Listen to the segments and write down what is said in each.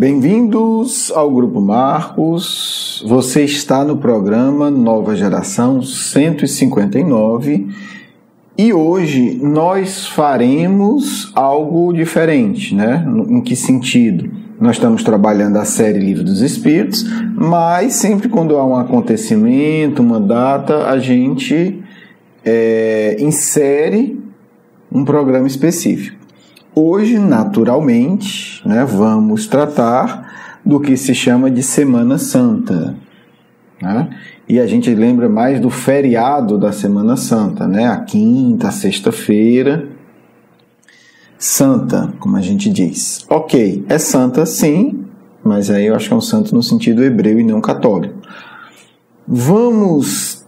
Bem-vindos ao Grupo Marcos. Você está no programa Nova Geração 159 e hoje nós faremos algo diferente, né? Em que sentido? Nós estamos trabalhando a série Livro dos Espíritos, mas sempre quando há um acontecimento, uma data, a gente insere um programa específico. Hoje, naturalmente, né, vamos tratar do que se chama de Semana Santa, né? E a gente lembra mais do feriado da Semana Santa, né? A quinta, a sexta-feira, santa, como a gente diz. Ok, é santa sim, mas aí eu acho que é um santo no sentido hebreu e não católico. Vamos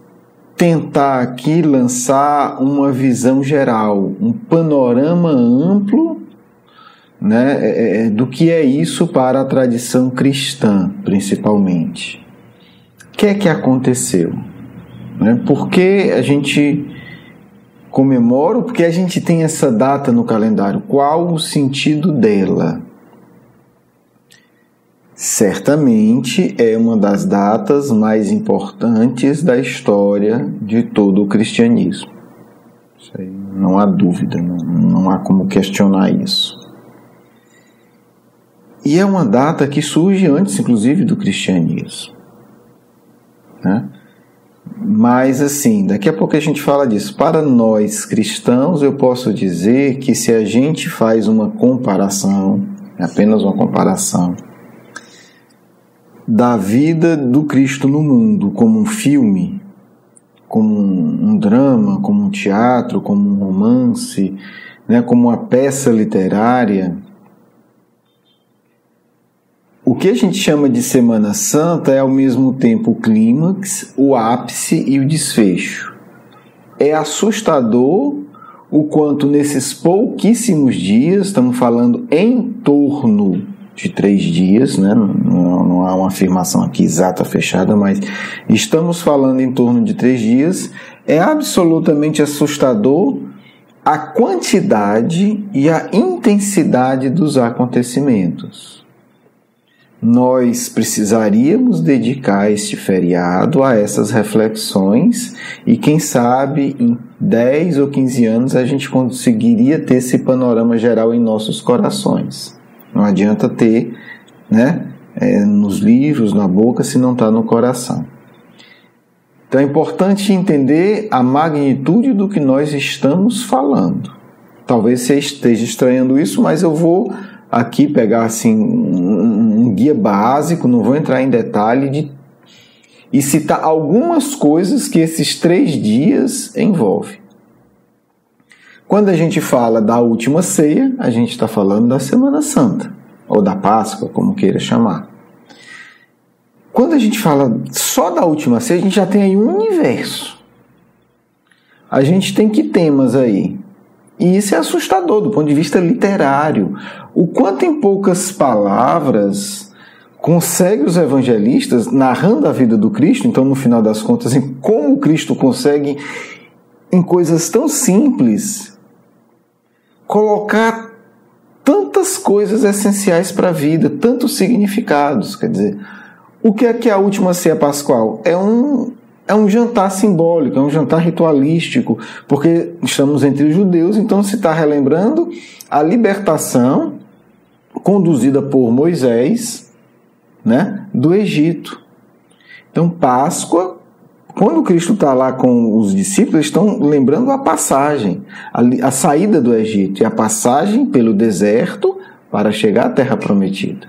tentar aqui lançar uma visão geral, um panorama amplo, né, do que é isso para a tradição cristã, principalmente. O que é que aconteceu? Né? Por que a gente comemora? Porque a gente tem essa data no calendário. Qual o sentido dela? Certamente é uma das datas mais importantes da história de todo o cristianismo. Isso aí não há dúvida, não há como questionar isso. E é uma data que surge antes, inclusive, do cristianismo, né? Mas, assim, daqui a pouco a gente fala disso. Para nós cristãos, eu posso dizer que se a gente faz uma comparação, apenas uma comparação, da vida do Cristo no mundo como um filme, como um drama, como um teatro, como um romance, né, como uma peça literária, o que a gente chama de Semana Santa é ao mesmo tempo o clímax, o ápice e o desfecho. É assustador o quanto nesses pouquíssimos dias, estamos falando em torno de 3 dias, né? Não há uma afirmação aqui exata, fechada, mas estamos falando em torno de 3 dias, é absolutamente assustador a quantidade e a intensidade dos acontecimentos. Nós precisaríamos dedicar este feriado a essas reflexões e quem sabe em 10 ou 15 anos a gente conseguiria ter esse panorama geral em nossos corações. Não adianta ter, né, nos livros, na boca, se não está no coração. Então é importante entender a magnitude do que nós estamos falando. Talvez você esteja estranhando isso, mas eu vou aqui pegar assim, um guia básico, não vou entrar em detalhe, e citar algumas coisas que esses 3 dias envolvem. Quando a gente fala da última ceia, a gente está falando da Semana Santa, ou da Páscoa, como queira chamar. Quando a gente fala só da última ceia, a gente já tem aí um universo. A gente tem que temas aí? E isso é assustador do ponto de vista literário. O quanto em poucas palavras consegue os evangelistas, narrando a vida do Cristo, então no final das contas, em como Cristo consegue, em coisas tão simples, colocar tantas coisas essenciais para a vida, tantos significados. Quer dizer, o que é a última ceia pascual? É um jantar simbólico, é um jantar ritualístico, porque estamos entre os judeus, então se está relembrando a libertação conduzida por Moisés, né, do Egito. Então, Páscoa, quando Cristo está lá com os discípulos, eles estão lembrando a passagem, a saída do Egito e a passagem pelo deserto para chegar à Terra Prometida,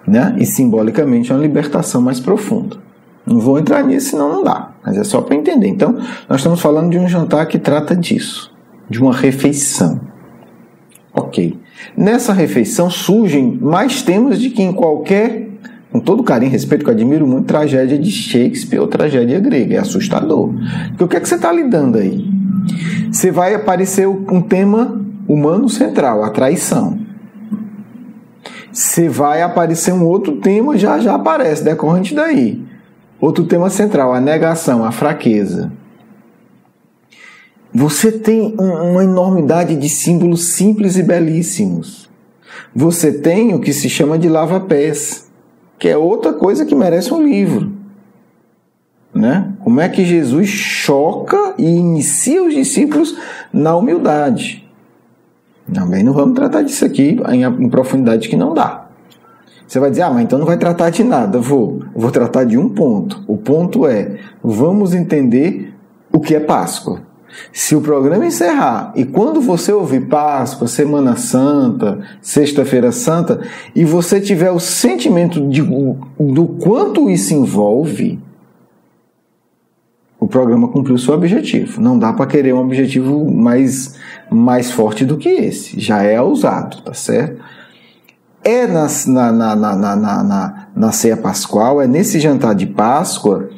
né? E simbolicamente é uma libertação mais profunda. Não vou entrar nisso, senão não dá, mas é só para entender. Então, nós estamos falando de um jantar que trata disso, de uma refeição. Ok. Nessa refeição surgem mais temas de que em qualquer, com todo carinho e respeito, que eu admiro muito, tragédia de Shakespeare ou tragédia grega. É assustador. Porque o que é que você está lidando aí? Você vai aparecer um tema humano central, a traição. Você vai aparecer um outro tema, já aparece, decorrente daí. Outro tema central, a negação, a fraqueza. Você tem uma enormidade de símbolos simples e belíssimos. Você tem o que se chama de lava-pés, que é outra coisa que merece um livro. Né? Como é que Jesus choca e inicia os discípulos na humildade? Também não vamos tratar disso aqui em profundidade, que não dá. Você vai dizer, mas então não vai tratar de nada. Vou tratar de um ponto. O ponto é, vamos entender o que é Páscoa. Se o programa encerrar, e quando você ouvir Páscoa, Semana Santa, Sexta-feira Santa, e você tiver o sentimento do quanto isso envolve, o programa cumpriu o seu objetivo. Não dá para querer um objetivo mais forte do que esse. Já é ousado, tá certo? É na ceia pascual, é nesse jantar de Páscoa,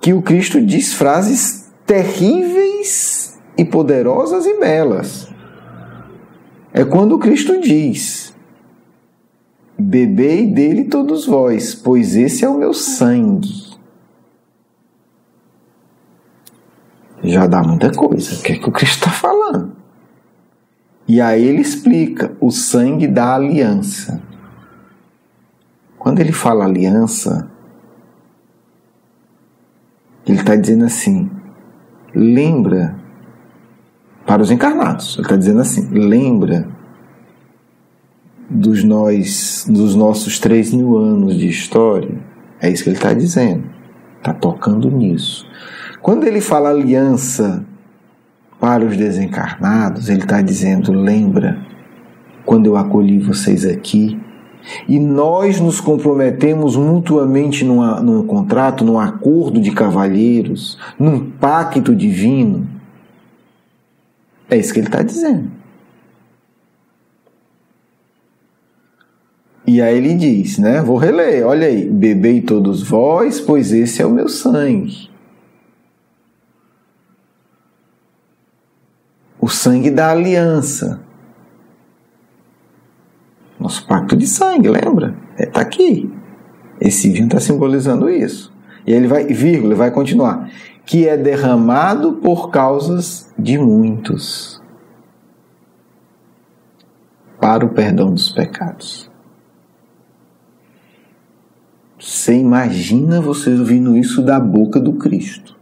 que o Cristo diz frases terríveis e poderosas e belas. É quando o Cristo diz: bebei dele todos vós, pois esse é o meu sangue. Já dá muita coisa. O que é que o Cristo está falando? E aí ele explica o sangue da aliança. Quando ele fala aliança, ele está dizendo assim, lembra, para os encarnados, ele está dizendo assim, lembra dos nossos 3.000 anos de história? É isso que ele está dizendo, está tocando nisso. Quando ele fala aliança para os desencarnados, ele está dizendo, lembra quando eu acolhi vocês aqui e nós nos comprometemos mutuamente num contrato, num acordo de cavalheiros, num pacto divino? É isso que ele está dizendo. E aí ele diz, né? Vou reler, olha aí, bebei todos vós, pois esse é o meu sangue. O sangue da aliança. Nosso pacto de sangue, lembra? Está aqui. Esse vinho está simbolizando isso. E ele vai, vírgula, vai continuar. Que é derramado por causas de muitos, para o perdão dos pecados. Você imagina você ouvindo isso da boca do Cristo.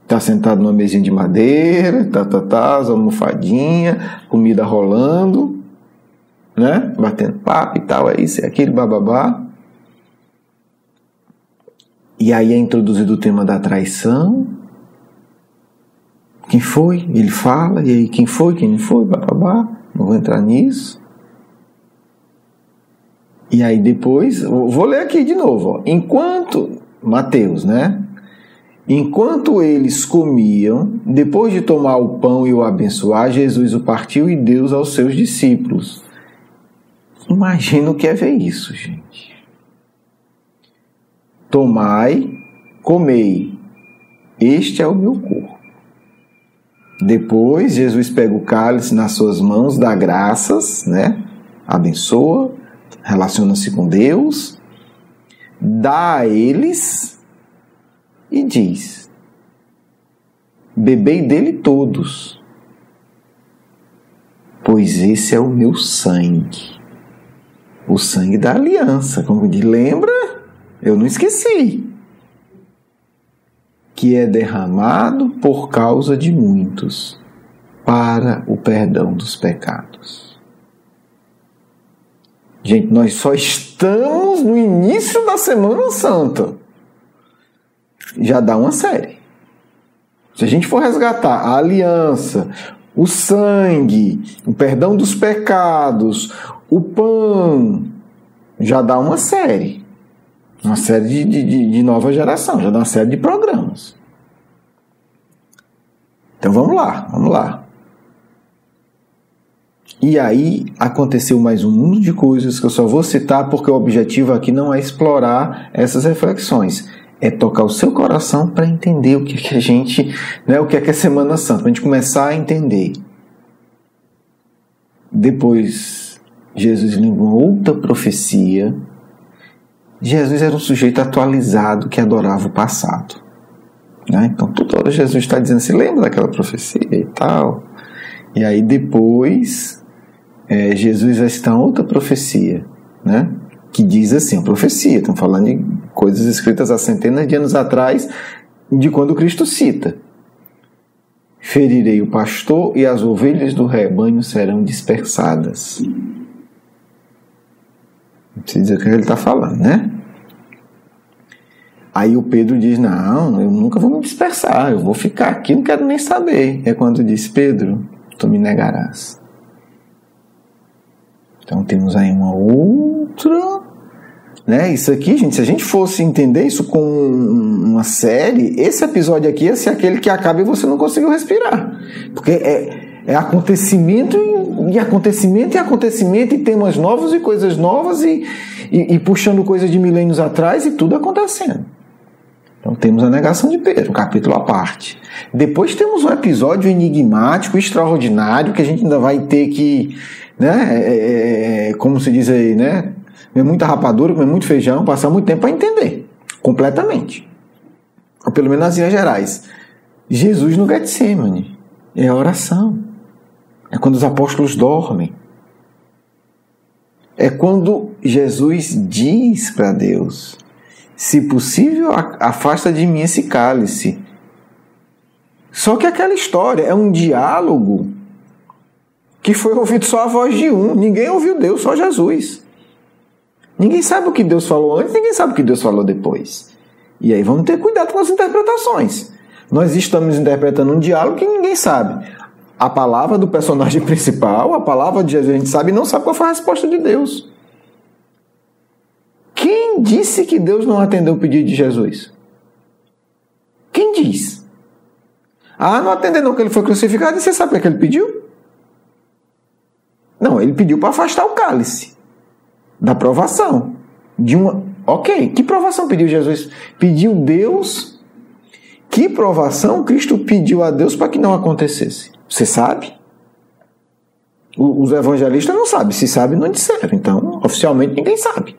Está sentado numa mesinha de madeira, as almofadinhas, comida rolando, né? Batendo papo e tal, é isso, é aquele bababá. E aí é introduzido o tema da traição. Quem foi? Ele fala, e aí quem foi, quem não foi, bababá. Não vou entrar nisso. E aí depois, vou ler aqui de novo, ó. Enquanto, Mateus, né? Enquanto eles comiam, depois de tomar o pão e o abençoar, Jesus o partiu e deu aos seus discípulos. Imagina o que é ver isso, gente. Tomai, comei, este é o meu corpo. Depois, Jesus pega o cálice nas suas mãos, dá graças, né? Abençoa, relaciona-se com Deus, dá a eles e diz: bebei dele todos, pois esse é o meu sangue, o sangue da aliança. Como diz, lembra? Eu não esqueci. Que é derramado por causa de muitos, para o perdão dos pecados. Gente, nós só estamos no início da Semana Santa. Já dá uma série. Se a gente for resgatar a aliança, o sangue, o perdão dos pecados, o pão, já dá uma série. Uma série de nova geração, já dá uma série de programas. Então vamos lá. E aí aconteceu mais um mundo de coisas que eu só vou citar porque o objetivo aqui não é explorar essas reflexões. É tocar o seu coração para entender o que a gente, né, o que é Semana Santa, para a gente começar a entender. Depois, Jesus lembrou outra profecia. Jesus era um sujeito atualizado que adorava o passado. Né? Então, toda hora Jesus está dizendo assim, lembra daquela profecia e tal. E aí depois, Jesus vai citar outra profecia, né? Que diz assim, profecia, estamos falando de coisas escritas há centenas de anos atrás, de quando Cristo cita: ferirei o pastor e as ovelhas do rebanho serão dispersadas. Não precisa dizer o que ele está falando, né? Aí o Pedro diz: não, eu nunca vou me dispersar, eu vou ficar aqui, não quero nem saber. É quando diz: Pedro, tu me negarás. Então temos aí uma outra, né? Isso aqui, gente, se a gente fosse entender isso com uma série, esse episódio aqui ia ser aquele que acaba e você não conseguiu respirar, porque é acontecimento e acontecimento e acontecimento, e temas novos e coisas novas, e puxando coisas de milênios atrás, e tudo acontecendo. Então temos a negação de Pedro, um capítulo à parte. Depois temos um episódio enigmático, extraordinário, que a gente ainda vai ter que, né, como se diz aí, né, comer muita rapadura, comer muito feijão, passar muito tempo para entender completamente. Ou pelo menos nas linhas gerais. Jesus no Getsemane é a oração. É quando os apóstolos dormem. É quando Jesus diz para Deus: se possível, afasta de mim esse cálice. Só que aquela história é um diálogo que foi ouvido só a voz de um. Ninguém ouviu Deus, só Jesus. Ninguém sabe o que Deus falou antes, ninguém sabe o que Deus falou depois. E aí vamos ter cuidado com as interpretações. Nós estamos interpretando um diálogo que ninguém sabe. A palavra do personagem principal, a palavra de Jesus, a gente sabe e não sabe qual foi a resposta de Deus. Quem disse que Deus não atendeu o pedido de Jesus? Quem diz? Não atendeu não, que ele foi crucificado. E você sabe o que ele pediu? Não, ele pediu para afastar o cálice da provação. Ok, que provação pediu Jesus? Pediu Deus. Que provação Cristo pediu a Deus para que não acontecesse? Você sabe? Os evangelistas não sabem. Se sabem, não disseram. Então, oficialmente, ninguém sabe.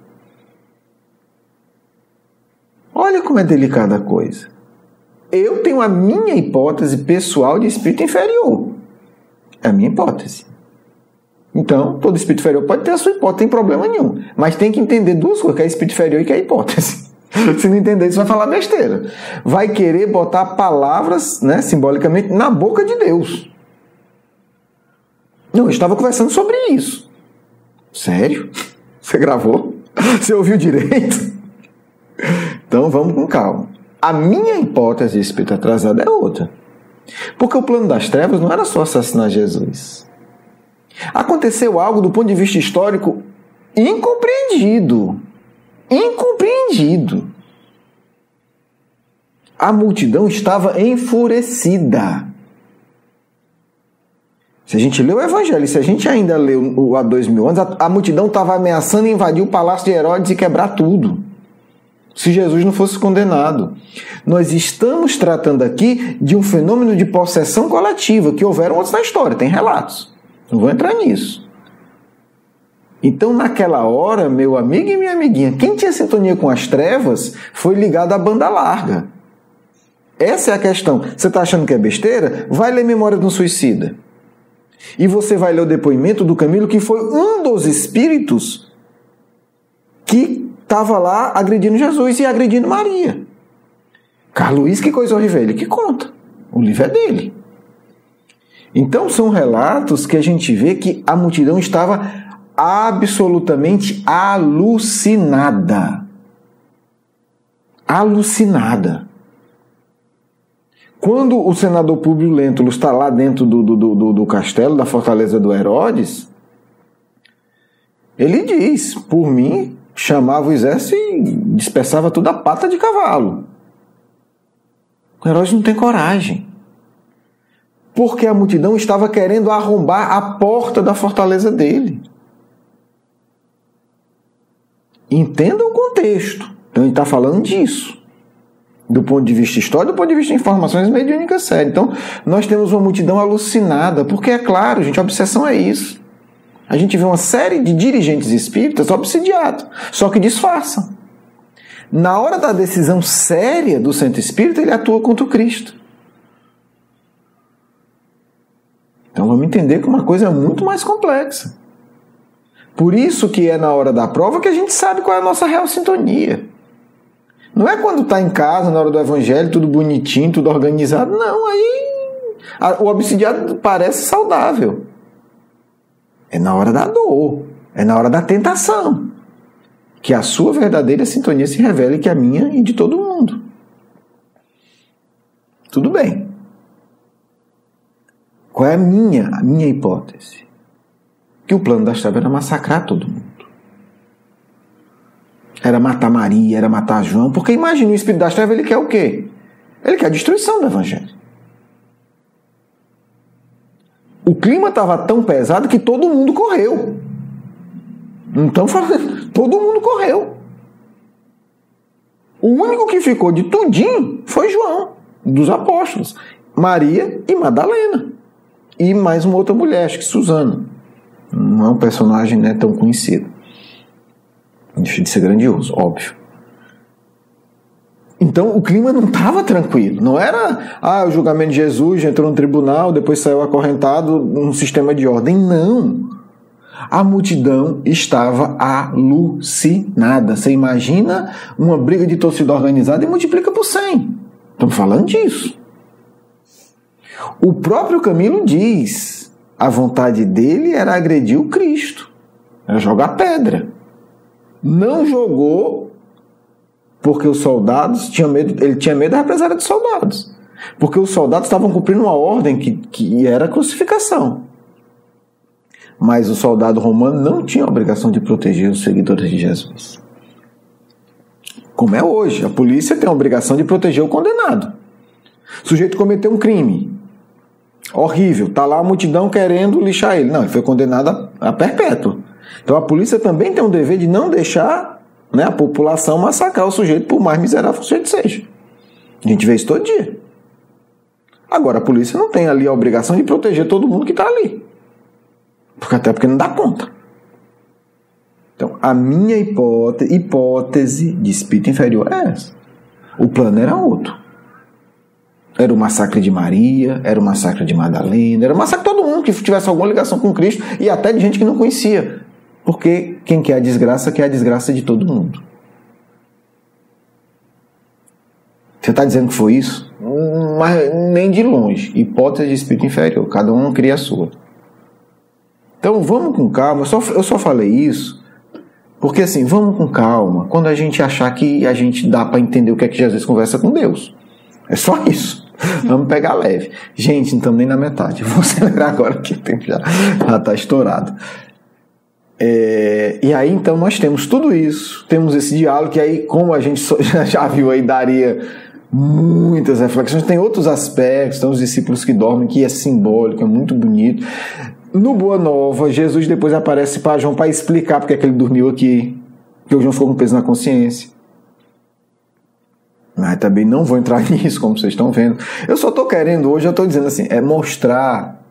Olha como é delicada a coisa. Eu tenho a minha hipótese pessoal de espírito inferior. É a minha hipótese. Então, todo espírito inferior pode ter a sua hipótese, não tem problema nenhum. Mas tem que entender duas coisas, que é espírito inferior e que é hipótese. Se não entender isso, vai falar besteira. Vai querer botar palavras, né, simbolicamente, na boca de Deus. Não, eu estava conversando sobre isso. Sério? Você gravou? Você ouviu direito? Então vamos com calma. A minha hipótese de espírito atrasado é outra. Porque o plano das trevas não era só assassinar Jesus. Aconteceu algo do ponto de vista histórico incompreendido. Incompreendido. A multidão estava enfurecida. Se a gente lê o Evangelho, se a gente ainda leu há 2000 anos, a multidão estava ameaçando invadir o palácio de Herodes e quebrar tudo, se Jesus não fosse condenado. Nós estamos tratando aqui de um fenômeno de possessão coletiva, que houveram outros na história, tem relatos. Não vou entrar nisso. Então, naquela hora, meu amigo e minha amiguinha, quem tinha sintonia com as trevas foi ligado à banda larga. Essa é a questão. Você está achando que é besteira? Vai ler Memória de um Suicida. E você vai ler o depoimento do Camilo, que foi um dos espíritos que estava lá agredindo Jesus e agredindo Maria. Carlos Luiz, que coisa horrível, ele que conta. O livro é dele. Então são relatos que a gente vê que a multidão estava absolutamente alucinada. Alucinada. Quando o senador Públio Lentulus está lá dentro do castelo, da fortaleza do Herodes, ele diz: por mim, chamava o exército e dispersava toda a pata de cavalo. O Herodes não tem coragem. Porque a multidão estava querendo arrombar a porta da fortaleza dele. Entenda o contexto. Então ele está falando disso. Do ponto de vista histórico, do ponto de vista de informações mediúnicas sérias. Então, nós temos uma multidão alucinada, porque é claro, gente, a obsessão é isso. A gente vê uma série de dirigentes espíritas obsidiados, só que disfarçam. Na hora da decisão séria do centro espírita, ele atua contra o Cristo. Então vamos entender que uma coisa é muito mais complexa. Por isso que é na hora da prova que a gente sabe qual é a nossa real sintonia. Não é quando está em casa, na hora do evangelho, tudo bonitinho, tudo organizado. Não, aí o obsidiado parece saudável. É na hora da dor, é na hora da tentação, que a sua verdadeira sintonia se revela, e que a minha e de todo mundo. Tudo bem. Qual é a minha hipótese? Que o plano das trevas era massacrar todo mundo. Era matar Maria, era matar João, porque imagina, o espírito das trevas, ele quer o quê? Ele quer a destruição do evangelho. O clima estava tão pesado que todo mundo correu. Então, todo mundo correu. O único que ficou de tudinho foi João, dos apóstolos, Maria e Madalena. E mais uma outra mulher, acho que Susana. Não é um personagem, né, tão conhecido. Deixa de ser grandioso, óbvio. Então o clima não estava tranquilo. Não era o julgamento de Jesus, entrou no tribunal, depois saiu acorrentado num sistema de ordem. Não. A multidão estava alucinada. Você imagina uma briga de torcida organizada e multiplica por 100. Estamos falando disso. O próprio Camilo diz: a vontade dele era agredir o Cristo, era jogar pedra. Não jogou porque os soldados tinham medo, ele tinha medo da represália dos soldados. Porque os soldados estavam cumprindo uma ordem que era a crucificação. Mas o soldado romano não tinha a obrigação de proteger os seguidores de Jesus. Como é hoje, a polícia tem a obrigação de proteger o condenado. O sujeito cometeu um crime horrível, está lá a multidão querendo lixar ele. Não, ele foi condenado a perpétuo. Então a polícia também tem o dever de não deixar, né, a população massacrar o sujeito, por mais miserável que o sujeito seja. A gente vê isso todo dia. Agora a polícia não tem ali a obrigação de proteger todo mundo que está ali. Até porque não dá conta. Então a minha hipótese de espírito inferior é essa. O plano era outro. Era o massacre de Maria, era o massacre de Madalena, era o massacre de todo mundo que tivesse alguma ligação com Cristo, e até de gente que não conhecia. Porque quem quer a desgraça de todo mundo. Você está dizendo que foi isso? Mas nem de longe. Hipótese de espírito inferior. Cada um cria a sua. Então vamos com calma. Eu só falei isso porque assim, vamos com calma quando a gente achar que a gente dá para entender o que é que Jesus conversa com Deus. É só isso. Vamos pegar leve. Gente, não estamos nem na metade. Vou acelerar agora que o tempo já está estourado. E aí então nós temos tudo isso, temos esse diálogo que aí, como a gente já viu aí, daria muitas reflexões. Tem outros aspectos, tem os discípulos que dormem, que é simbólico, é muito bonito. No Boa Nova, Jesus depois aparece para João para explicar porque é que ele dormiu aqui, porque o João ficou com peso na consciência. Mas também não vou entrar nisso, como vocês estão vendo. Eu só estou querendo hoje, eu estou dizendo assim, mostrar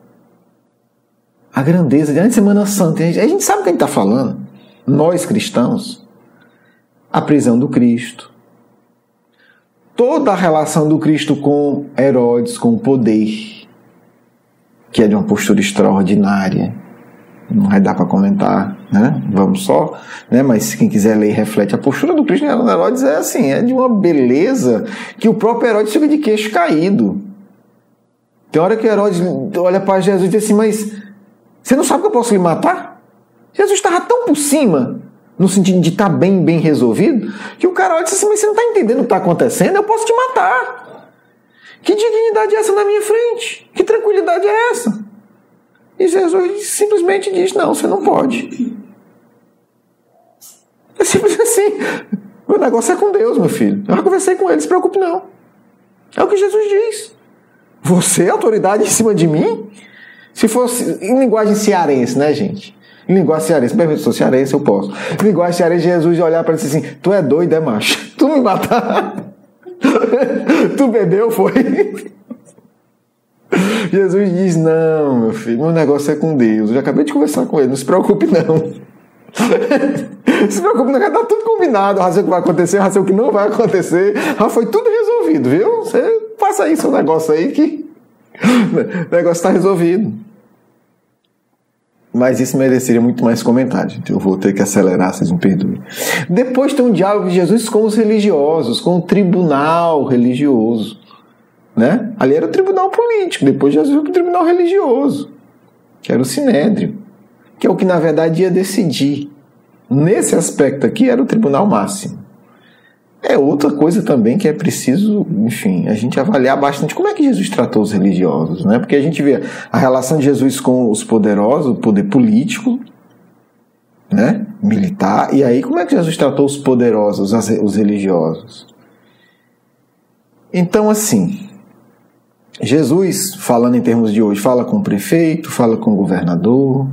a grandeza de Semana Santa. A gente sabe o que a gente está falando. Nós cristãos, a prisão do Cristo, toda a relação do Cristo com Herodes, com o poder, que é de uma postura extraordinária. Não vai dar para comentar, né? Vamos só, né? Mas quem quiser ler, reflete. A postura do Cristo em Herodes é assim, é de uma beleza que o próprio Herodes fica de queixo caído. Tem hora que Herodes olha para Jesus e diz assim: mas você não sabe que eu posso lhe matar? Jesus estava tão por cima, no sentido de estar bem resolvido, que o cara olha e diz assim: mas você não está entendendo o que está acontecendo? Eu posso te matar. Que dignidade é essa na minha frente? Que tranquilidade é essa? E Jesus simplesmente diz: não, você não pode. É simples assim. O negócio é com Deus, meu filho. Eu já conversei com ele, não se preocupe não. É o que Jesus diz. Você é autoridade em cima de mim? Se fosse em linguagem cearense, né, gente? Em linguagem cearense, bem, eu sou cearense, eu posso. Em linguagem cearense, Jesus olhar para ele e dizer assim: tu é doido, é macho? Tu me matar? Tu bebeu, foi? Jesus diz: não, meu filho, meu negócio é com Deus. Eu já acabei de conversar com ele, não se preocupe não. Não se preocupe não, já está tudo combinado. Já sei o que vai acontecer, já sei o que não vai acontecer. Já foi tudo resolvido, viu? Você faça aí seu negócio aí que o negócio está resolvido. Mas isso mereceria muito mais comentário. Então eu vou ter que acelerar, vocês me perdoem. Depois tem um diálogo de Jesus com os religiosos, com o tribunal religioso. Né? Ali era o tribunal político, depois Jesus foi para o tribunal religioso, que era o Sinédrio, que é o que na verdade ia decidir. Nesse aspecto aqui era o tribunal máximo. É outra coisa também que é preciso, enfim, a gente avaliar bastante como é que Jesus tratou os religiosos, né? Porque a gente vê a relação de Jesus com os poderosos, o poder político, né? Militar, e aí como é que Jesus tratou os poderosos, os religiosos? Então, assim, Jesus, falando em termos de hoje, fala com o prefeito, fala com o governador,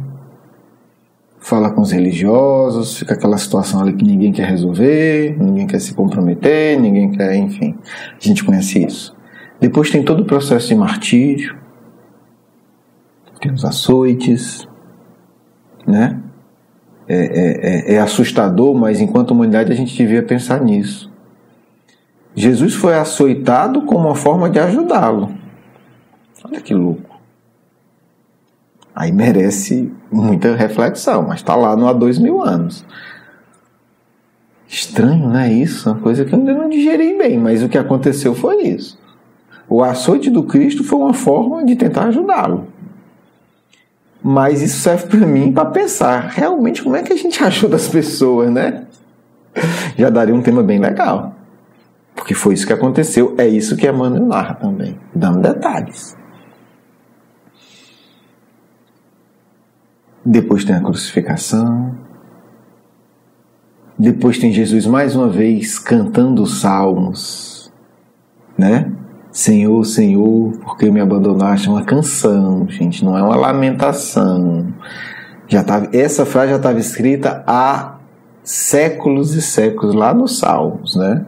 fala com os religiosos, fica aquela situação ali que ninguém quer resolver, ninguém quer se comprometer, ninguém quer, enfim, a gente conhece isso. Depois tem todo o processo de martírio, tem os açoites, né? É assustador, mas enquanto humanidade a gente devia pensar nisso. Jesus foi açoitado como uma forma de ajudá-lo. Olha que louco. Aí merece muita reflexão, mas está lá no há 2000 anos. Estranho, não é isso? Uma coisa que eu ainda não digeri bem, mas o que aconteceu foi isso. O açoite do Cristo foi uma forma de tentar ajudá-lo. Mas isso serve para mim para pensar, realmente, como é que a gente ajuda as pessoas, né? Já daria um tema bem legal. Porque foi isso que aconteceu, é isso que Emmanuel narra também, dando detalhes. Depois tem a crucificação. Depois tem Jesus mais uma vez cantando os salmos, né? Senhor, Senhor, por que me abandonaste? É uma canção, gente, não é uma lamentação. Essa frase já estava escrita há séculos e séculos lá nos salmos, né?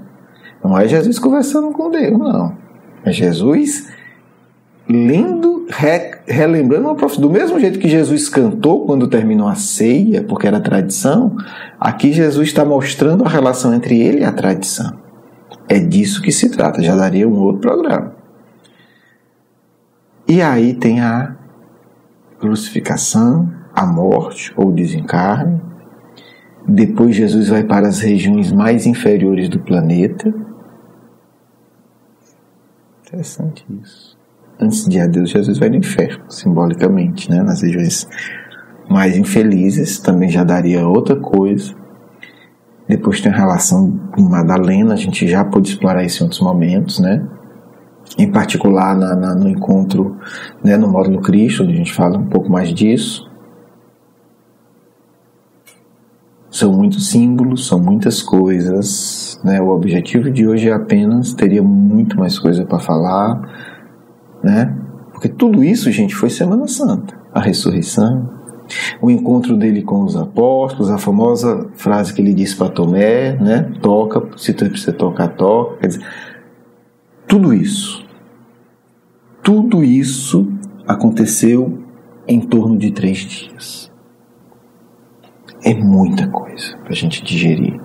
Não é Jesus conversando com Deus, não. É Jesus lendo, relembrando uma profecia. Do mesmo jeito que Jesus cantou quando terminou a ceia, porque era tradição, aqui Jesus está mostrando a relação entre ele e a tradição. É disso que se trata, já daria um outro programa. E aí tem a crucificação, a morte ou desencarne. Depois Jesus vai para as regiões mais inferiores do planeta. Interessante isso. Antes de adeus, Jesus vai no inferno, simbolicamente, né? Nas regiões mais infelizes, também já daria outra coisa. Depois tem a relação com Madalena, a gente já pôde explorar isso em outros momentos, né? Em particular no encontro, né, no Módulo Cristo, onde a gente fala um pouco mais disso. São muitos símbolos, são muitas coisas, né? O objetivo de hoje é apenas, teria muito mais coisa para falar, né? Porque tudo isso, gente, foi Semana Santa. A ressurreição, o encontro dele com os apóstolos, a famosa frase que ele disse para Tomé, né? Toca, se tu precisa tocar, toca. Quer dizer, tudo isso aconteceu em torno de 3 dias. É muita coisa para a gente digerir.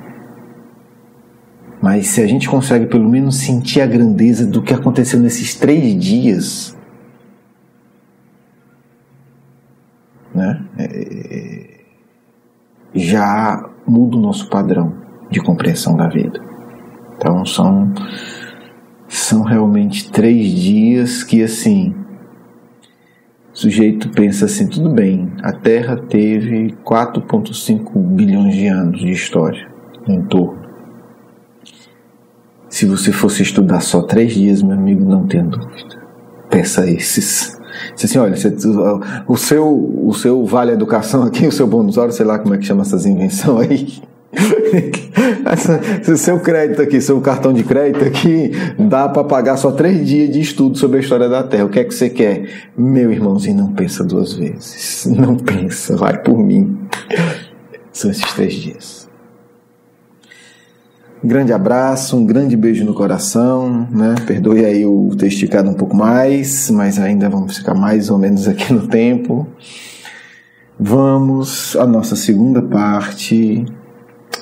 Mas se a gente consegue pelo menos sentir a grandeza do que aconteceu nesses 3 dias, né, já muda o nosso padrão de compreensão da vida. Então são realmente 3 dias que, assim, o sujeito pensa assim, tudo bem, a Terra teve 4,5 bilhões de anos de história no entorno. Se você fosse estudar só 3 dias, meu amigo, não tenha dúvida. Peça esses. Assim, olha, o seu Vale Educação aqui, o seu bônus hora, sei lá como é que chama essas invenções aí. O seu crédito aqui, seu cartão de crédito aqui, dá para pagar só 3 dias de estudo sobre a história da Terra. O que é que você quer? Meu irmãozinho, não pensa 2 vezes. Não pensa, vai por mim. São esses 3 dias. Um grande abraço, um grande beijo no coração, né? Perdoe aí o ter esticado um pouco mais, mas ainda vamos ficar mais ou menos aqui no tempo. Vamos à nossa segunda parte.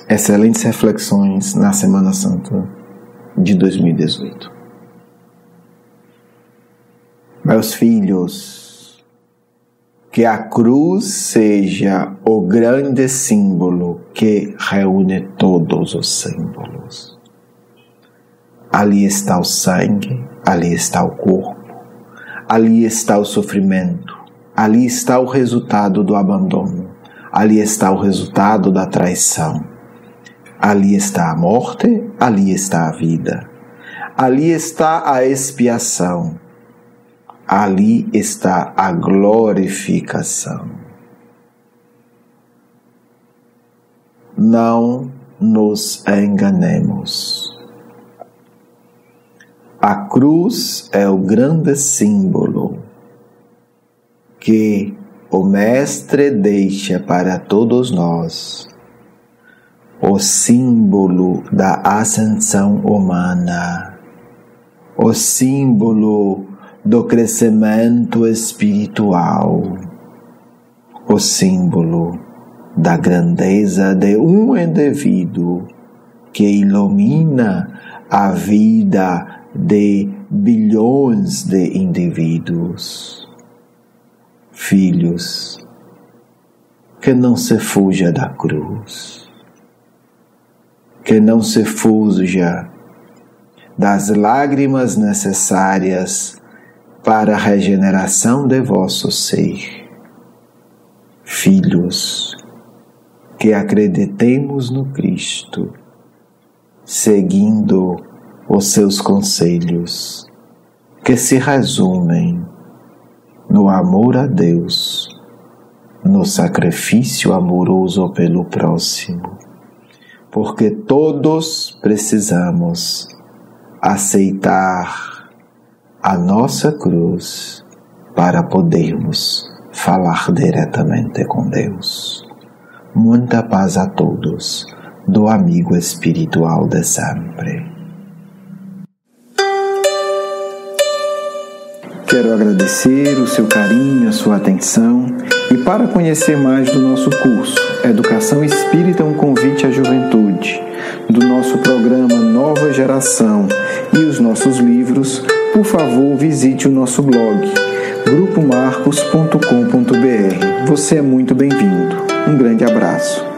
Excelentes reflexões na Semana Santa de 2018. Meus filhos, Que a cruz seja o grande símbolo que reúne todos os símbolos. Ali está o sangue, ali está o corpo, ali está o sofrimento, ali está o resultado do abandono, ali está o resultado da traição, ali está a morte, ali está a vida, ali está a expiação, ali está a glorificação. Não nos enganemos. A cruz é o grande símbolo que o Mestre deixa para todos nós, o símbolo da ascensão humana, o símbolo do crescimento espiritual, o símbolo da grandeza de um indivíduo que ilumina a vida de bilhões de indivíduos. Filhos, que não se fuja da cruz, que não se fuja das lágrimas necessárias para a regeneração de vosso ser. Filhos, que acreditemos no Cristo, seguindo os seus conselhos, que se resumem no amor a Deus, no sacrifício amoroso pelo próximo, porque todos precisamos aceitar a nossa cruz para podermos falar diretamente com Deus. Muita paz a todos, do amigo espiritual de sempre. Quero agradecer o seu carinho, a sua atenção, e para conhecer mais do nosso curso Educação Espírita, um convite à juventude, do nosso programa Nova Geração e os nossos livros, por favor, visite o nosso blog grupomarcos.com.br. Você é muito bem-vindo. Um grande abraço.